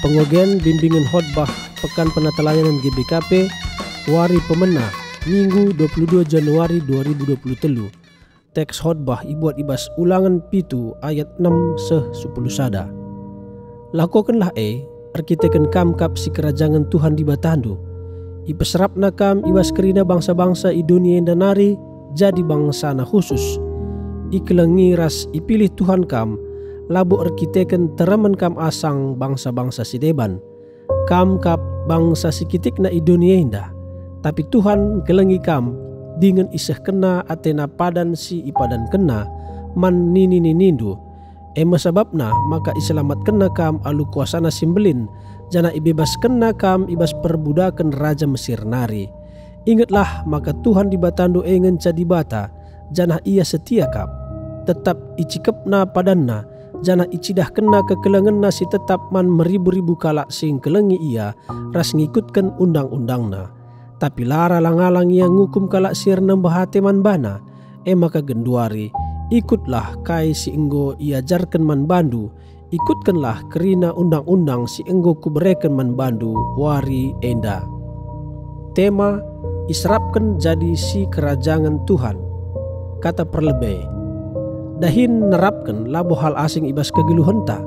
Pengogen bimbingan khotbah Pekan Penatelayanan GBKP Wari Pemena Minggu 22 Januari 2023. Teks khotbah ibuat ibas ulangan pitu ayat 6 seh 10 sada. Lakukanlah arkiteken kam kap si kerajaan Tuhan di batandu. Ipesrapna kam ibas kerina bangsa-bangsa i dunia danari jadi bangsana khusus. Ikelengi ras ipilih Tuhan kam labu arkiteken teraman kam asang bangsa-bangsa si deban. Kam kap bangsa sikitik na i dunia indah. Tapi Tuhan kelengi kam dengan iseh kena atena padan si ipadan kena man nini nindu. Ema sababna maka iselamat kena kam alu kuasana simbelin jana ibebas kena kam ibas perbudakan Raja Mesir nari. Ingatlah maka Tuhan di batandu engen cadi bata jana ia setia kap. Tetap icikepna padanna jana icidah kena kekelengenna si tetap man meribu-ribu kalak sing kelengi ia ras ngikutkan undang-undangna. Tapi lara langalang yang ngukum kalak sir nembahate man bana maka genduari ikutlah kai si enggo iajarkan man bandu, ikutkanlah kerina undang-undang si enggo kubereken man bandu wari enda. Tema israpkan jadi si kerajaan Tuhan. Kata perlebih dahin nerapkan labo hal asing ibas kegeluhenta.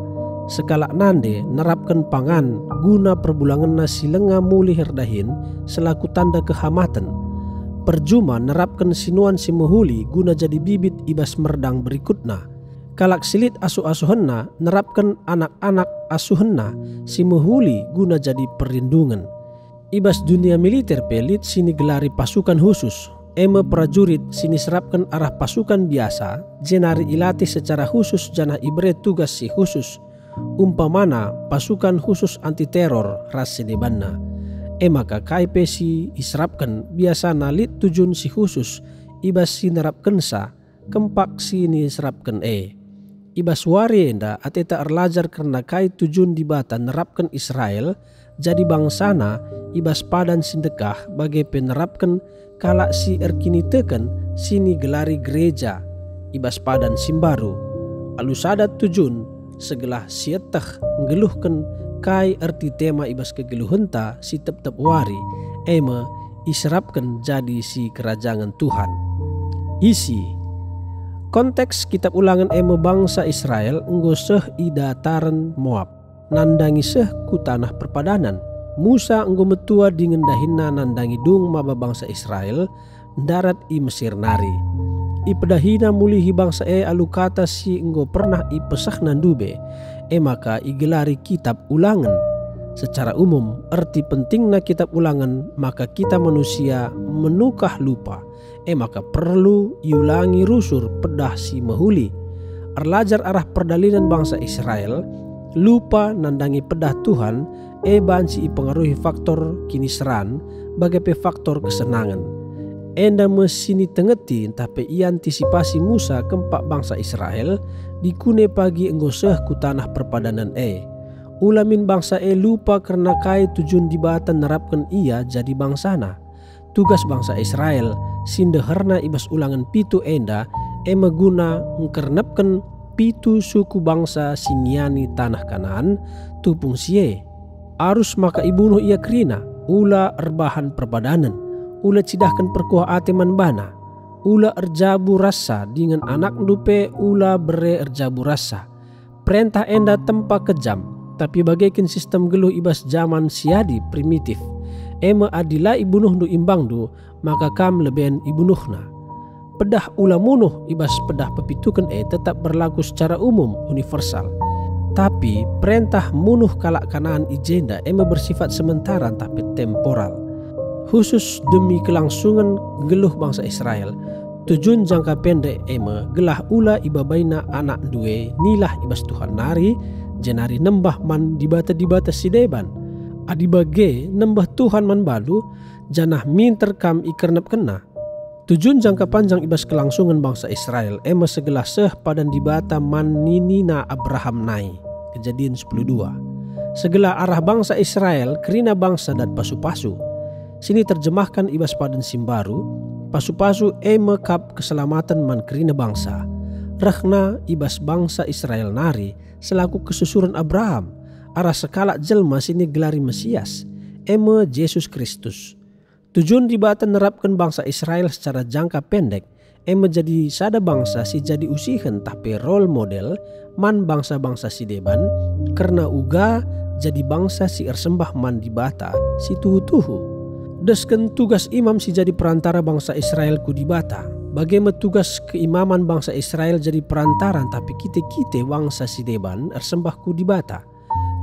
Sekala nande nerapkan pangan guna perbulangan nasi lenga mulih herdahin selaku tanda kehamatan. Perjuma nerapkan sinuan si mehuli guna jadi bibit ibas merdang berikutna. Kalak silit asuh-asuhenna nerapkan anak-anak asuhenna si mehuli guna jadi perlindungan. Ibas dunia militer pelit sini gelari pasukan khusus. Prajurit sini serapkan arah pasukan biasa jenari ilatih secara khusus jana ibre tugas si khusus. Umpamana pasukan khusus anti teror ras sedebanna. Maka KIP si israpkan biasa nalit tujun si khusus ibas si nerapkan sa kempak si ni serapkan ibas wari enda ateta erlajar karena kai tujun di bata nerapkan Israel jadi bangsana ibas padan sindekah bagai penerapkan kalak si erkini teken sini gelari gereja ibas padan simbaru alusadat tujun segelah sietah ngeluhkan kai erti tema ibas kegeluhenta si tep-tep wari israpkan jadi si kerajaan Tuhan. Isi konteks kitab ulangan bangsa Israel enggo seh i dataran Moab nandangi seh ku tanah perpadanan. Musa enggo metua dengan dahinna nandangi dung maba bangsa Israel darat i Mesir nari. I pedahina mulihi bangsa alu kata si enggo pernah i pesah nandube maka i gelari kitab ulangan. Secara umum arti pentingna kitab ulangan maka kita manusia menukah lupa maka perlu iulangi rusur pedah si mehuli. Erlajar arah perdalinan bangsa Israel lupa nandangi pedah Tuhan banci ipengaruhi faktor kiniseran bagai faktor kesenangan. Enda mesini tengeti tapi ia antisipasi Musa kempak bangsa Israel dikune pagi enggo seh ku tanah perpadanan ulamin bangsa lupa karena kai tujun di bata nerapkan ia jadi bangsana. Tugas bangsa Israel sindeherna ibas ulangan pitu enda meguna ngkernepkan pitu suku bangsa singiani tanah Kanaan tupung sie. Arus maka ibunuh ia kerina ula erbahan perbadanan ula cidahkan perkuah ateman bana ula erjabu rasa dengan anak dupe ula bere erjabu rasa. Perintah enda tempa kejam tapi bagaikan sistem geluh ibas zaman siadi primitif. Adila ibunuh du imbang du maka kam leben ibunuhna. Pedah ula munuh ibas pedah pepitukan tetap berlaku secara umum universal. Tapi perintah munuh kalak Kanaan ijenda bersifat sementara tapi temporal. Khusus demi kelangsungan geluh bangsa Israel. Tujuan jangka pendek gelah ula ibabaina anak due nilah ibas Tuhan nari jenari nembah man dibata si deban. Adibage nembah Tuhan man balu janah minter kam ikernep kena. Tujuan jangka panjang ibas kelangsungan bangsa Israel segelah seh padan dibata man ninina Abraham nai. Kejadian 10:2. Segelah arah bangsa Israel kerina bangsa dan pasu-pasu. Sini terjemahkan ibas padan simbaru pasu-pasu kap keselamatan man kerina bangsa. Rahna ibas bangsa Israel nari selaku kesusuran Abraham. arah sekala jelma sini gelari Mesias, eme Yesus Kristus. Tujuan dibata nerapkan bangsa Israel secara jangka pendek, eme jadi sada bangsa si jadi usihen tapi role model man bangsa-bangsa si deban, karena uga jadi bangsa si ersembah man dibata si tuhu-tuhu. Desken tugas imam si jadi perantara bangsa Israel ku dibata. Bagaimana tugas keimaman bangsa Israel jadi perantaran tapi kite-kite bangsa si deban ersembah ku dibata.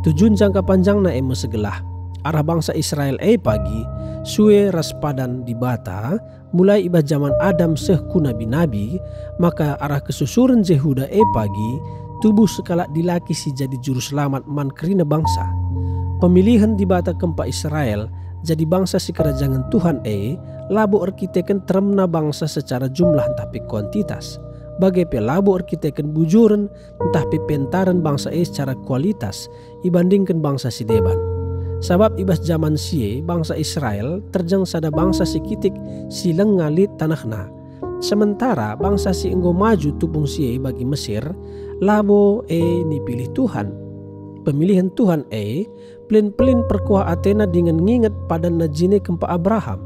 Tujuan jangka panjang na eme segelah. Arah bangsa Israel pagi suwe raspadan dibata mulai ibah zaman Adam sehku nabi-nabi, maka arah kesusuran Jehuda pagi tubuh sekala dilaki si jadi juru selamat man kerina bangsa. Pemilihan dibata kempa Israel jadi bangsa si kerajaan Tuhan labu arkiteken teremna bangsa secara jumlah tapi kuantitas. Bagai pelabu arkiteken bujuran tapi pentaran bangsa secara kualitas dibandingkan bangsa si deban. Sabab ibas zaman sie bangsa Israel terjang sada bangsa si kitik sileng ngalit tanahna. Sementara bangsa si enggo maju tupung sie bagi Mesir labo dipilih Tuhan. Pemilihan Tuhan pelin-pelin perkuah Athena dengan nginget pada najine kempa Abraham.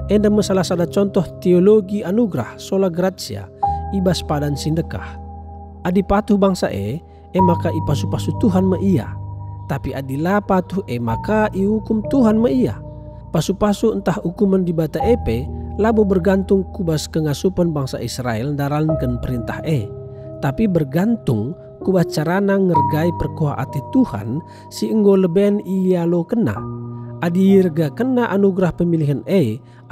Enda masalah sada contoh teologi anugerah sola gratia ibas padan sindekah. Adi patuh bangsa maka ipasu-pasu Tuhan ma iya. Tapi adila patuh maka ihukum Tuhan ma iya. Pasu-pasu entah hukuman dibata labo bergantung kubas kengasupan bangsa Israel darankan perintah tapi bergantung kubas carana ngergai perkuah ati Tuhan si enggo leben iya lo kena. Adi irga kena anugerah pemilihan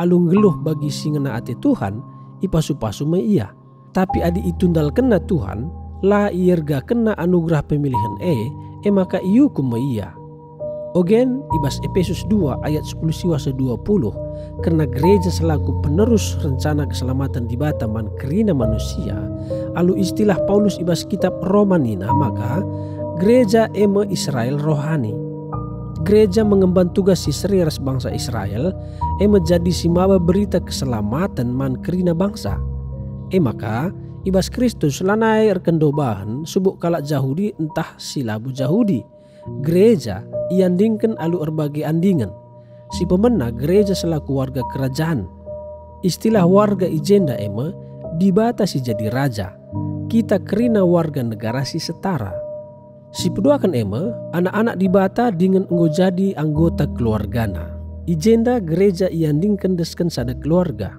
alung geluh bagi si ngena ati Tuhan ipasu-pasu ma iya. Tapi adi itundal kena Tuhan la irga kena anugerah pemilihan maka iukum ma iya. Ogen ibas Efesus 2 ayat 10 siwasa 20, karena gereja selaku penerus rencana keselamatan dibata man kerina manusia, alu istilah Paulus ibas kitab Romanina, maka gereja Israel rohani. Gereja mengemban tugas si serius bangsa Israel jadi si mawa berita keselamatan man kerina bangsa. Maka ibas Kristus lanai erkendobahan subuk kalak Yahudi entah silabu Yahudi. Gereja iandingkan alu erbagi andingan. Si pemena gereja selaku warga kerajaan. Istilah warga ijenda dibatasi jadi raja. Kita kerina warga negara si setara. Si peduakan anak-anak dibata dengan enggo jadi anggota keluargana. Ijenda gereja iandingkan desken sada keluarga.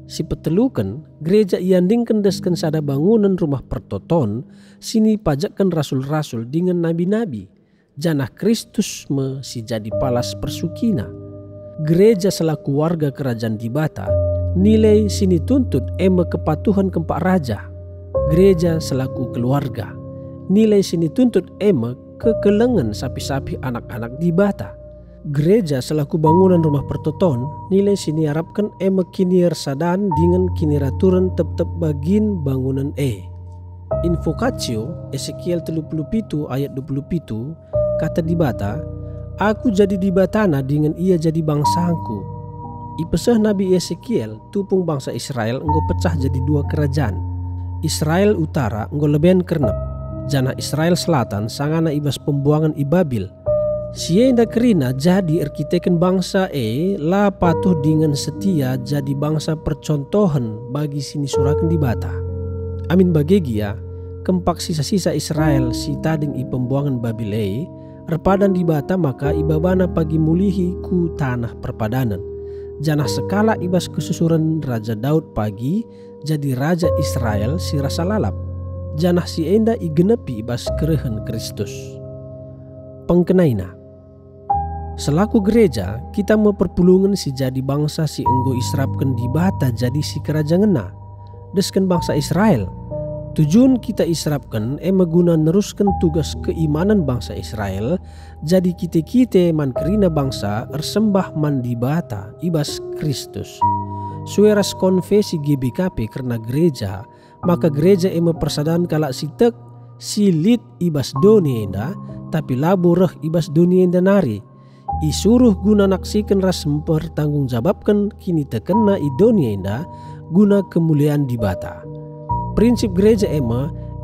Si petelukan gereja iandingkan desken sada bangunan rumah pertoton sini pajakkan rasul-rasul dengan nabi-nabi. Janah Kristus si jadi palas persukina. Gereja selaku warga kerajaan dibata nilai sini tuntut kepatuhan kempak raja. Gereja selaku keluarga nilai sini tuntut kekelengan sapi-sapi anak-anak dibata. Gereja selaku bangunan rumah pertoton nilai sini harapkan kinir sadan dengan kiniraturan tep-tep bagin bangunan Invocatio Ezekiel 37 ayat 27 kata dibata, aku jadi dibatana dengan ia jadi bangsaku. Ipesah Nabi Ezekiel tupung bangsa Israel enggo pecah jadi dua kerajaan. Israel utara enggo leben kernep, janah Israel selatan sangana ibas pembuangan ibabil. Sienda kerina jadi arkiteken bangsa la patuh dengan setia jadi bangsa percontohan bagi sini surakan dibata. Amin bagegia kempak sisa-sisa Israel si tading i pembuangan Babil repadan dibata maka ibabana pagi mulihi ku tanah perpadanan. Janah sekala ibas kesusuran Raja Daud pagi jadi Raja Israel si rasa lalap. Janah si enda igenepi ibas kerehen Kristus. Pengkenaina selaku gereja kita memperpulungan si jadi bangsa si enggo israpkan dibata jadi si kerajaan desken bangsa Israel. Tujuan kita israpkan guna neruskan tugas keimanan bangsa Israel jadi kite-kite man kerina bangsa ersembah man dibata ibas Kristus. Sueras konfesi GBKP karena gereja maka gereja persadan kalak sitek silit ibas donienda tapi labureh ibas donienda nari. Isuruh guna naksikan ras mempertanggungjawabkan kini tekena idonienda guna kemuliaan dibata. Prinsip gereja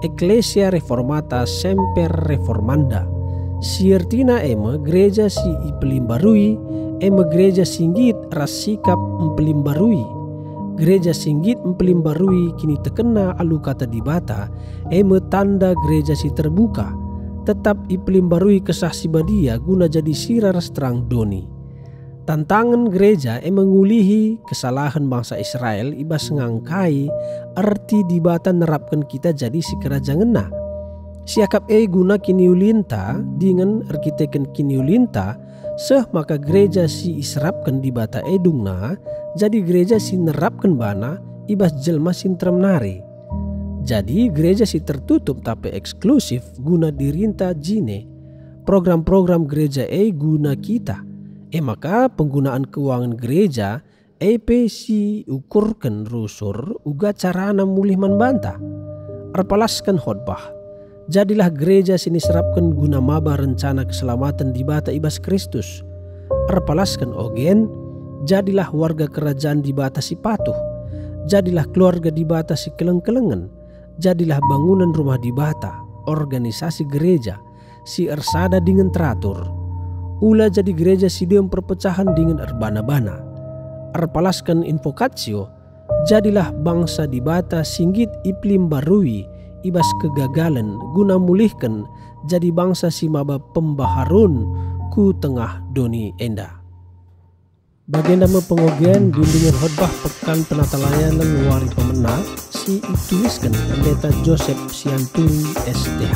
Ecclesia Reformata Semper Reformanda. Siertina ema gereja si ipelimbarui, ema gereja singgit ras sikap empelimbarui. Gereja singgit empelimbarui kini terkena alu kata dibata, ema tanda gereja si terbuka, tetap ipelimbarui kesah si badia guna jadi sirar terang doni. Tantangan gereja mengulihi kesalahan bangsa Israel ibas ngangkai arti dibata nerapkan kita jadi si kerajaan. Siakap guna kiniulinta dengan arkiteken kiniulinta seh maka gereja si israpkan dibata dungna jadi gereja si nerapkan bana ibas jelma sintrem nari. Jadi gereja si tertutup tapi eksklusif guna dirinta jine. Program-program gereja guna kita. Maka penggunaan keuangan gereja si ukurkan rusur uga carana mulih manbanta. Arpalaskan khotbah. Jadilah gereja sini serapkan guna maba rencana keselamatan dibata ibas Kristus. Arpalaskan ogen. Jadilah warga kerajaan dibata si patuh. Jadilah keluarga dibata si keleng-kelengan. Jadilah bangunan rumah dibata, organisasi gereja, si ersada dengan teratur. Ula jadi gereja si diem perpecahan dengan erbana-bana. Arpalaskan invokatio, jadilah bangsa dibata singgit iklim barui, ibas kegagalan guna mulihkan jadi bangsa si maba pembaharun ku tengah doni enda. Bagian nama pengogian bimbingan khotbah pekan penatalayanan wari pemena si dituliskan Pendeta Joseph Sianturi STH.